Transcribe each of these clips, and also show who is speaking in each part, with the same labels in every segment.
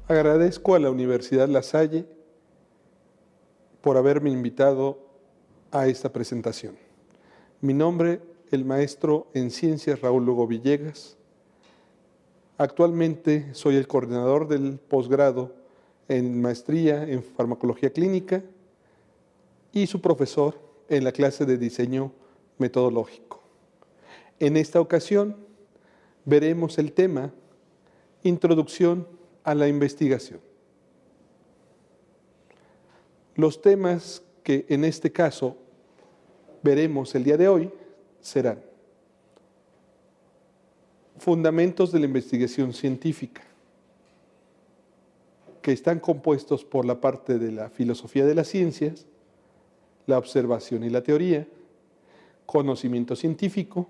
Speaker 1: Agradezco a la Universidad La Salle por haberme invitado a esta presentación. Mi nombre, el maestro en Ciencias Raúl Lugo Villegas. Actualmente soy el coordinador del posgrado en Maestría en Farmacología Clínica y su profesor en la clase de Diseño Metodológico. En esta ocasión veremos el tema Introducción a la investigación. Los temas que en este caso veremos el día de hoy serán fundamentos de la investigación científica, que están compuestos por la parte de la filosofía de las ciencias, la observación y la teoría, conocimiento científico,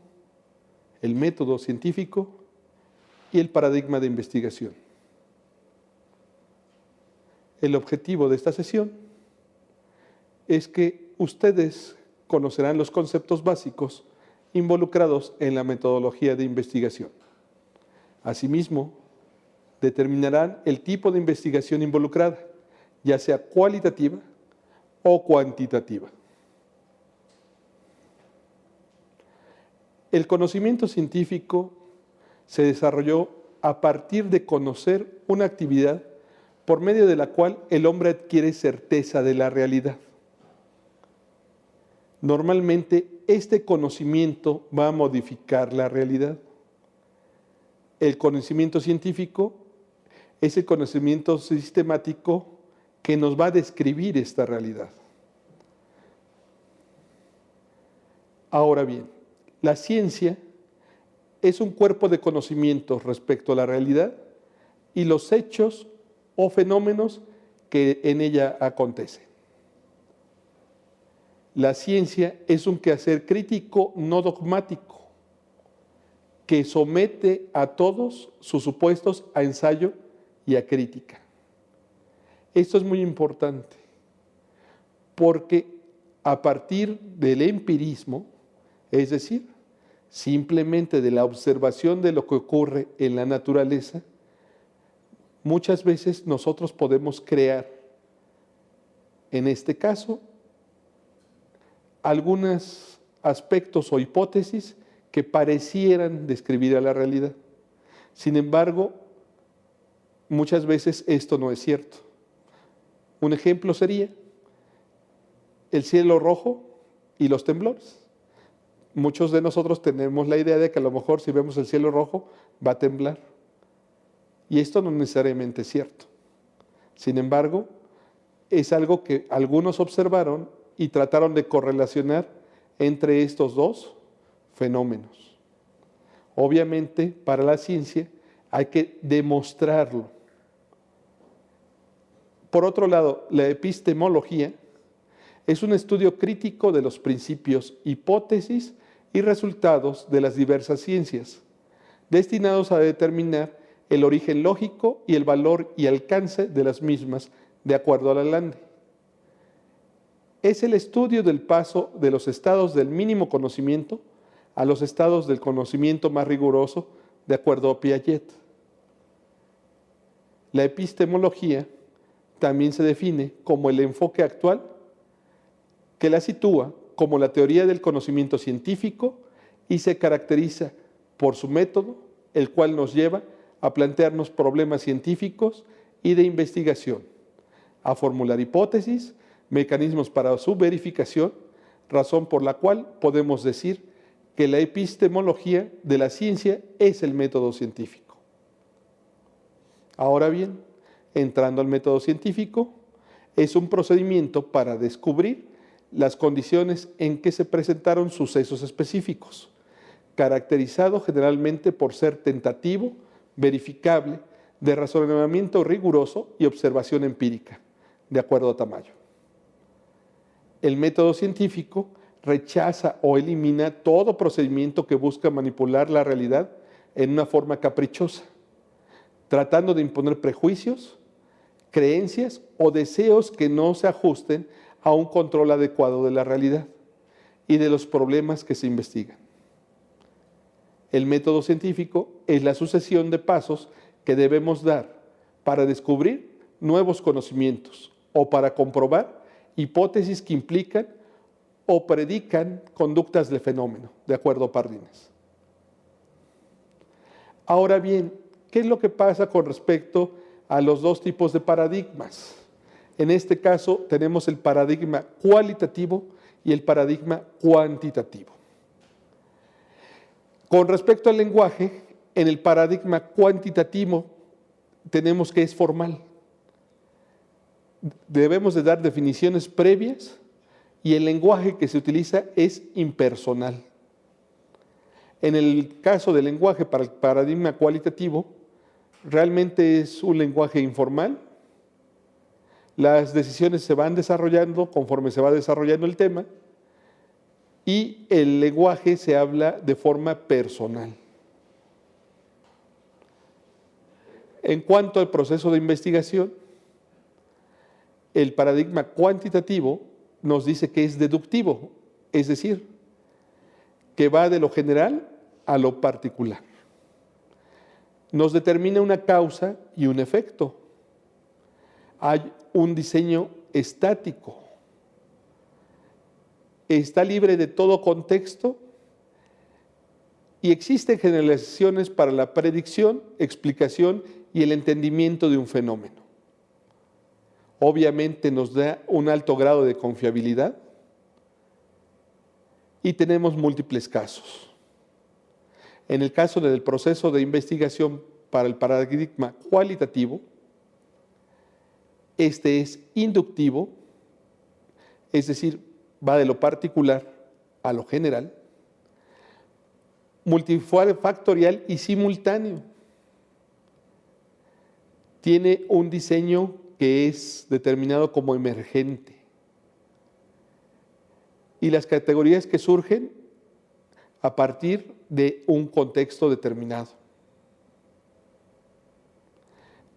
Speaker 1: el método científico y el paradigma de investigación. El objetivo de esta sesión es que ustedes conocerán los conceptos básicos involucrados en la metodología de investigación. Asimismo, determinarán el tipo de investigación involucrada, ya sea cualitativa o cuantitativa. El conocimiento científico se desarrolló a partir de conocer una actividad por medio de la cual el hombre adquiere certeza de la realidad. Normalmente, este conocimiento va a modificar la realidad. El conocimiento científico es el conocimiento sistemático que nos va a describir esta realidad. Ahora bien, la ciencia es un cuerpo de conocimientos respecto a la realidad y los hechos o fenómenos que en ella acontecen. La ciencia es un quehacer crítico no dogmático que somete a todos sus supuestos a ensayo y a crítica. Esto es muy importante porque a partir del empirismo, es decir, simplemente de la observación de lo que ocurre en la naturaleza, muchas veces nosotros podemos crear, en este caso, algunos aspectos o hipótesis que parecieran describir a la realidad. Sin embargo, muchas veces esto no es cierto. Un ejemplo sería el cielo rojo y los temblores. Muchos de nosotros tenemos la idea de que a lo mejor si vemos el cielo rojo va a temblar. Y esto no necesariamente es cierto. Sin embargo, es algo que algunos observaron y trataron de correlacionar entre estos dos fenómenos. Obviamente, para la ciencia hay que demostrarlo. Por otro lado, la epistemología es un estudio crítico de los principios, hipótesis y resultados de las diversas ciencias, destinados a determinar el origen lógico y el valor y alcance de las mismas de acuerdo a la Lande. Es el estudio del paso de los estados del mínimo conocimiento a los estados del conocimiento más riguroso de acuerdo a Piaget. La epistemología también se define como el enfoque actual que la sitúa como la teoría del conocimiento científico y se caracteriza por su método, el cual nos lleva a plantearnos problemas científicos y de investigación, a formular hipótesis, mecanismos para su verificación, razón por la cual podemos decir que la epistemología de la ciencia es el método científico. Ahora bien, entrando al método científico, es un procedimiento para descubrir las condiciones en que se presentaron sucesos específicos, caracterizado generalmente por ser tentativo, verificable, de razonamiento riguroso y observación empírica, de acuerdo a Tamayo. El método científico rechaza o elimina todo procedimiento que busca manipular la realidad en una forma caprichosa, tratando de imponer prejuicios, creencias o deseos que no se ajusten a un control adecuado de la realidad y de los problemas que se investigan. El método científico es la sucesión de pasos que debemos dar para descubrir nuevos conocimientos o para comprobar hipótesis que implican o predican conductas del fenómeno, de acuerdo a Pardines. Ahora bien, ¿qué es lo que pasa con respecto a los dos tipos de paradigmas? En este caso tenemos el paradigma cualitativo y el paradigma cuantitativo. Con respecto al lenguaje, en el paradigma cuantitativo tenemos que es formal. Debemos de dar definiciones previas y el lenguaje que se utiliza es impersonal. En el caso del lenguaje para el paradigma cualitativo, realmente es un lenguaje informal. Las decisiones se van desarrollando conforme se va desarrollando el tema y el lenguaje se habla de forma personal. En cuanto al proceso de investigación, el paradigma cuantitativo nos dice que es deductivo, es decir, que va de lo general a lo particular. Nos determina una causa y un efecto. Hay un diseño estático. Está libre de todo contexto y existen generalizaciones para la predicción, explicación y el entendimiento de un fenómeno. Obviamente nos da un alto grado de confiabilidad y tenemos múltiples casos. En el caso del proceso de investigación para el paradigma cualitativo, este es inductivo, es decir, va de lo particular a lo general, multifactorial y simultáneo. Tiene un diseño que es determinado como emergente. Y las categorías que surgen a partir de un contexto determinado.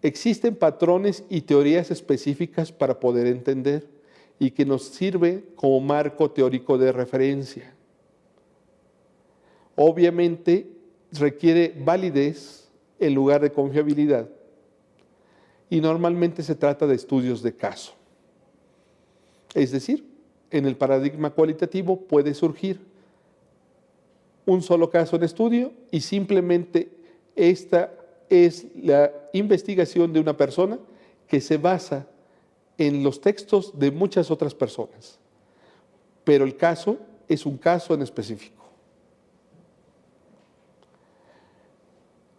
Speaker 1: Existen patrones y teorías específicas para poder entender y que nos sirve como marco teórico de referencia. Obviamente requiere validez en lugar de confiabilidad y normalmente se trata de estudios de caso. Es decir, en el paradigma cualitativo puede surgir un solo caso en estudio y simplemente esta es la investigación de una persona que se basa en los textos de muchas otras personas, pero el caso es un caso en específico.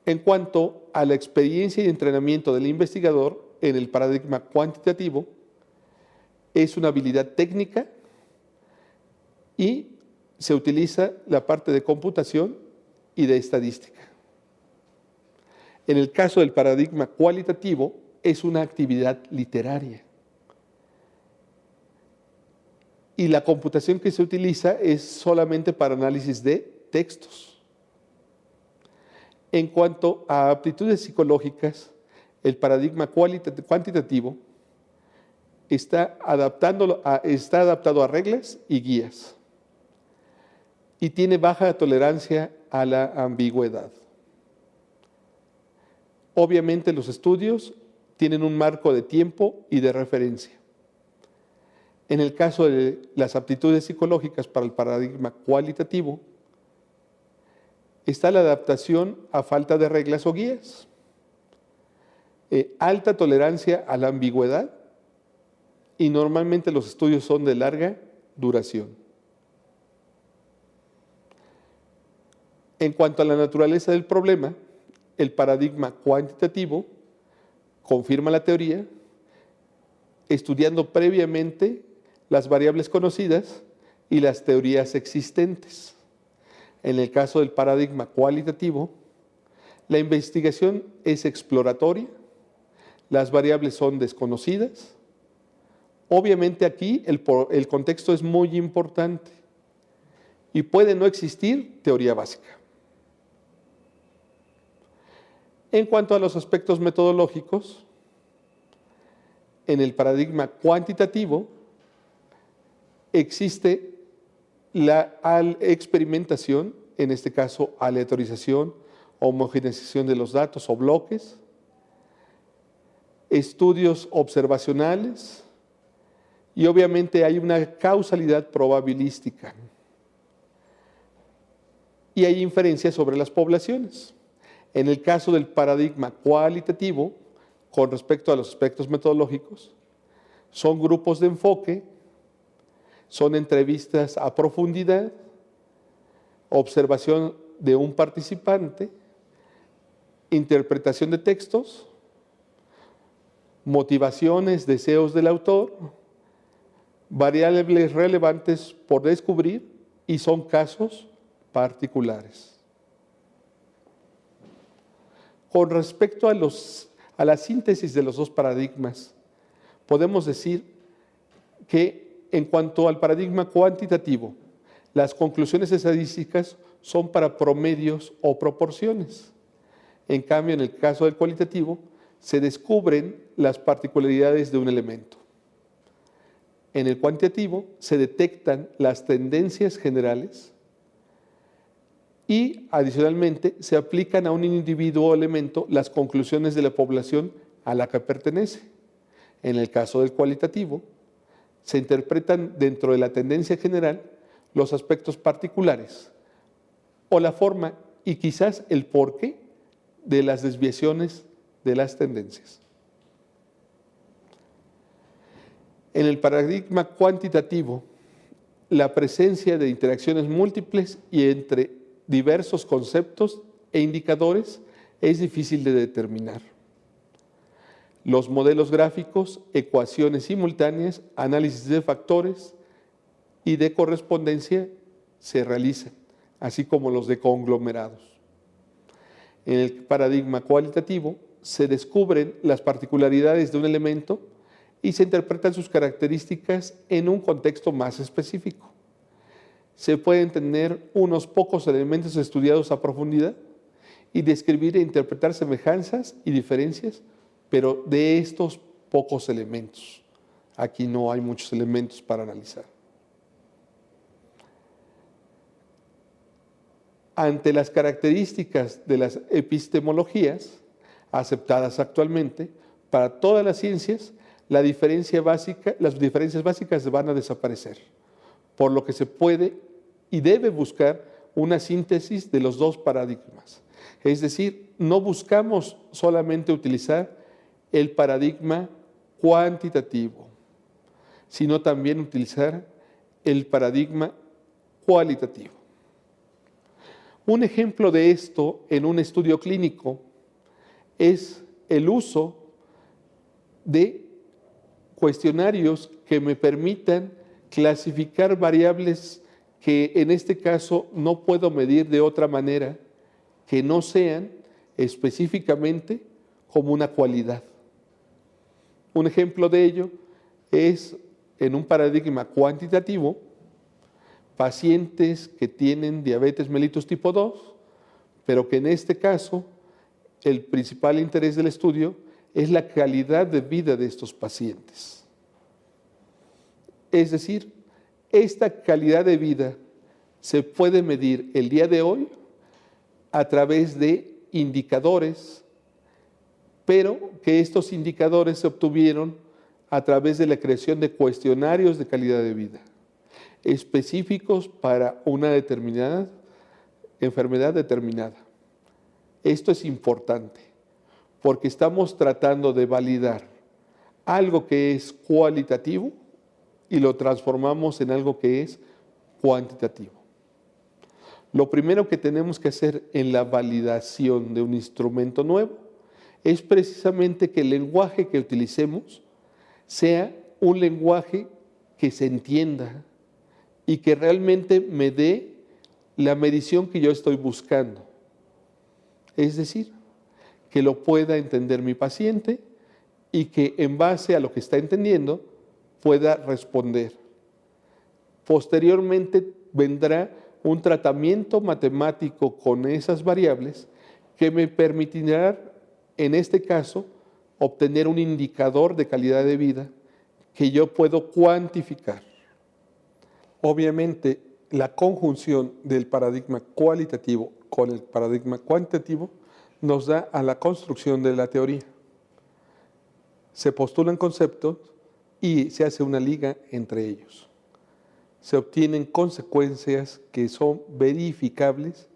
Speaker 1: En cuanto a la experiencia y entrenamiento del investigador en el paradigma cuantitativo, es una habilidad técnica y se utiliza la parte de computación y de estadística. En el caso del paradigma cualitativo, es una actividad literaria. Y la computación que se utiliza es solamente para análisis de textos. En cuanto a aptitudes psicológicas, el paradigma cuantitativo está adaptado a reglas y guías y tiene baja tolerancia a la ambigüedad. Obviamente los estudios tienen un marco de tiempo y de referencia. En el caso de las aptitudes psicológicas para el paradigma cualitativo, está la adaptación a falta de reglas o guías, alta tolerancia a la ambigüedad y normalmente los estudios son de larga duración. En cuanto a la naturaleza del problema, el paradigma cuantitativo confirma la teoría, estudiando previamente las variables conocidas y las teorías existentes. En el caso del paradigma cualitativo, la investigación es exploratoria, las variables son desconocidas. Obviamente aquí el contexto es muy importante y puede no existir teoría básica. En cuanto a los aspectos metodológicos, en el paradigma cuantitativo existe la experimentación, en este caso aleatorización, homogeneización de los datos o bloques, estudios observacionales y obviamente hay una causalidad probabilística. Y hay inferencias sobre las poblaciones. En el caso del paradigma cualitativo, con respecto a los aspectos metodológicos, son grupos de enfoque, son entrevistas a profundidad, observación de un participante, interpretación de textos, motivaciones, deseos del autor, variables relevantes por descubrir y son casos particulares. Con respecto a la síntesis de los dos paradigmas, podemos decir que en cuanto al paradigma cuantitativo, las conclusiones estadísticas son para promedios o proporciones. En cambio, en el caso del cualitativo, se descubren las particularidades de un elemento. En el cuantitativo se detectan las tendencias generales y, adicionalmente, se aplican a un individuo o elemento las conclusiones de la población a la que pertenece. En el caso del cualitativo, se interpretan dentro de la tendencia general los aspectos particulares o la forma y quizás el porqué de las desviaciones de las tendencias. En el paradigma cuantitativo, la presencia de interacciones múltiples y entre diversos conceptos e indicadores es difícil de determinar. Los modelos gráficos, ecuaciones simultáneas, análisis de factores y de correspondencia se realizan, así como los de conglomerados. En el paradigma cualitativo se descubren las particularidades de un elemento y se interpretan sus características en un contexto más específico. Se pueden tener unos pocos elementos estudiados a profundidad y describir e interpretar semejanzas y diferencias, pero de estos pocos elementos. Aquí no hay muchos elementos para analizar. Ante las características de las epistemologías aceptadas actualmente, para todas las ciencias, las diferencias básicas van a desaparecer, por lo que se puede y debe buscar una síntesis de los dos paradigmas. Es decir, no buscamos solamente utilizar el paradigma cuantitativo, sino también utilizar el paradigma cualitativo. Un ejemplo de esto en un estudio clínico es el uso de cuestionarios que me permitan clasificar variables que en este caso no puedo medir de otra manera que no sean específicamente como una cualidad. Un ejemplo de ello es en un paradigma cuantitativo, pacientes que tienen diabetes mellitus tipo 2, pero que en este caso el principal interés del estudio es la calidad de vida de estos pacientes. Es decir, esta calidad de vida se puede medir el día de hoy a través de indicadores, pero que estos indicadores se obtuvieron a través de la creación de cuestionarios de calidad de vida, específicos para una determinada enfermedad determinada. Esto es importante, porque estamos tratando de validar algo que es cualitativo y lo transformamos en algo que es cuantitativo. Lo primero que tenemos que hacer en la validación de un instrumento nuevo es precisamente que el lenguaje que utilicemos sea un lenguaje que se entienda y que realmente me dé la medición que yo estoy buscando. Es decir, que lo pueda entender mi paciente y que en base a lo que está entendiendo pueda responder. Posteriormente vendrá un tratamiento matemático con esas variables que me permitirá, en este caso, obtener un indicador de calidad de vida que yo puedo cuantificar. Obviamente, la conjunción del paradigma cualitativo con el paradigma cuantitativo nos da a la construcción de la teoría. Se postulan conceptos y se hace una liga entre ellos. Se obtienen consecuencias que son verificables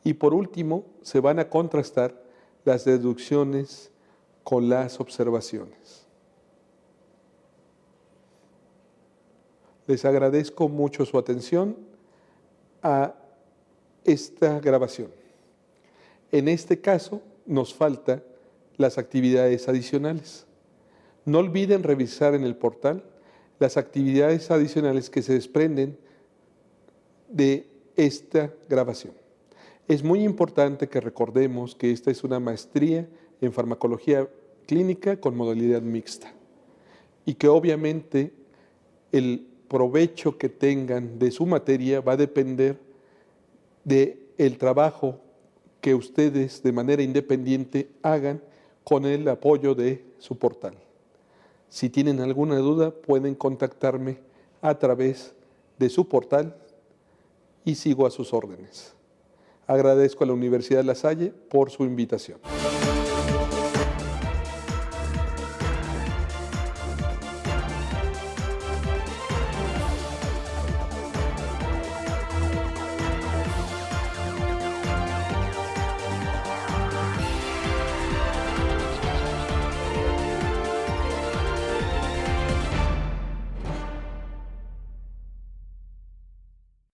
Speaker 1: y por último se van a contrastar las deducciones con las observaciones. Les agradezco mucho su atención a esta grabación. En este caso nos faltan las actividades adicionales. No olviden revisar en el portal las actividades adicionales que se desprenden de esta grabación. Es muy importante que recordemos que esta es una maestría en farmacología clínica con modalidad mixta y que obviamente el provecho que tengan de su materia va a depender del trabajo que ustedes de manera independiente hagan con el apoyo de su portal. Si tienen alguna duda, pueden contactarme a través de su portal y sigo a sus órdenes. Agradezco a la Universidad La Salle por su invitación.